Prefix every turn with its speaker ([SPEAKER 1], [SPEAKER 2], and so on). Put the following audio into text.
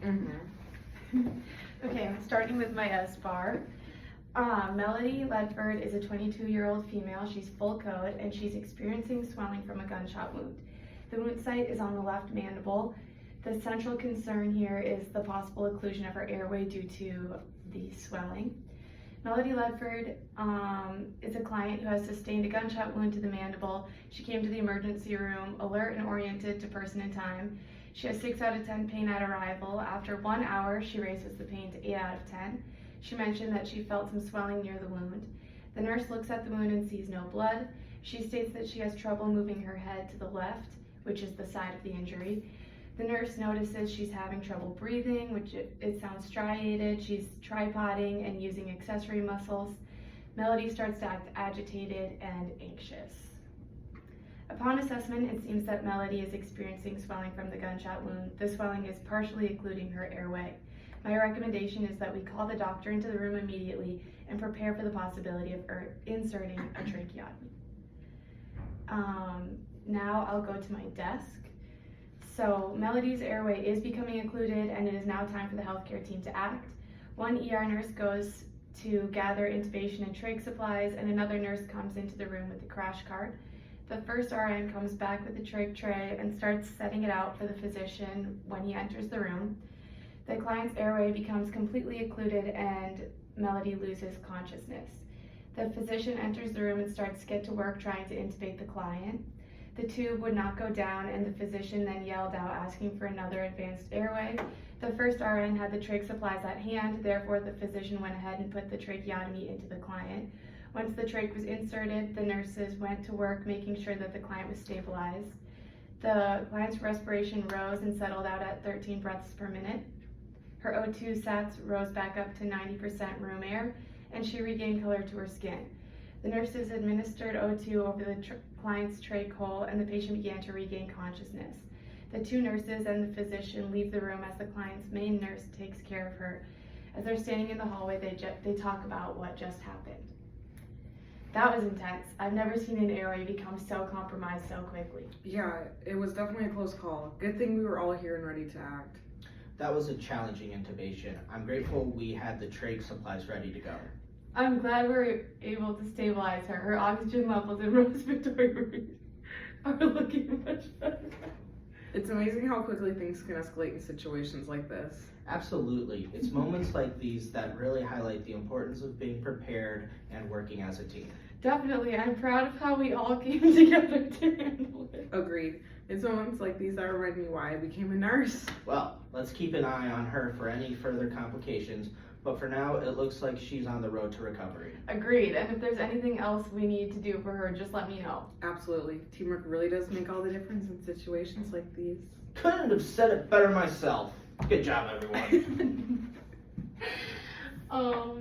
[SPEAKER 1] Okay, I'm starting with my Sbar. Melody Ledford is a 22-year-old female. She's full code and she's experiencing swelling from a gunshot wound. The wound site is on the left mandible. The central concern here is the possible occlusion of her airway due to the swelling. Melody Ledford is a client who has sustained a gunshot wound to the mandible. She came to the emergency room alert and oriented to person and time. She has 6 out of 10 pain at arrival. After 1 hour, she raises the pain to 8 out of 10. She mentioned that she felt some swelling near the wound. The nurse looks at the wound and sees no blood. She states that she has trouble moving her head to the left, which is the side of the injury. The nurse notices she's having trouble breathing, which it sounds striated. She's tripoding and using accessory muscles. Melody starts to act agitated and anxious. Upon assessment, it seems that Melody is experiencing swelling from the gunshot wound. The swelling is partially occluding her airway. My recommendation is that we call the doctor into the room immediately and prepare for the possibility of inserting a tracheotomy. Now I'll go to my desk. So Melody's airway is becoming occluded and it is now time for the healthcare team to act. One ER nurse goes to gather intubation and trach supplies and another nurse comes into the room with the crash cart. The first RN comes back with the trach tray and starts setting it out for the physician when he enters the room. The client's airway becomes completely occluded and Melody loses consciousness. The physician enters the room and starts to get to work trying to intubate the client. The tube would not go down and the physician then yelled out asking for another advanced airway. The first RN had the trach supplies at hand, therefore the physician went ahead and put the tracheotomy into the client. Once the trach was inserted, the nurses went to work making sure that the client was stabilized. The client's respiration rose and settled out at 13 breaths per minute. Her O2 sats rose back up to 90% room air, and she regained color to her skin. The nurses administered O2 over the client's trach hole, and the patient began to regain consciousness. The 2 nurses and the physician leave the room as the client's main nurse takes care of her. As they're standing in the hallway, they talk about what just happened. That was intense. I've never seen an airway become so compromised so quickly.
[SPEAKER 2] Yeah, it was definitely a close call. Good thing we were all here and ready to act.
[SPEAKER 3] That was a challenging intubation. I'm grateful we had the trach supplies ready to go.
[SPEAKER 1] I'm glad we were able to stabilize her. Her oxygen levels and respiratory rate are looking much better.
[SPEAKER 2] It's amazing how quickly things can escalate in situations like this.
[SPEAKER 3] Absolutely. It's moments like these that really highlight the importance of being prepared and working as a team.
[SPEAKER 1] Definitely. I'm proud of how we all came together to handle it.
[SPEAKER 2] Agreed. It's moments like these that remind me why I became a nurse.
[SPEAKER 3] Well, let's keep an eye on her for any further complications, but for now, it looks like she's on the road to recovery.
[SPEAKER 1] Agreed. And if there's anything else we need to do for her, just let me know.
[SPEAKER 2] Absolutely. Teamwork really does make all the difference in situations like these.
[SPEAKER 3] Couldn't have said it better myself. Good job, everyone.
[SPEAKER 1] Oh.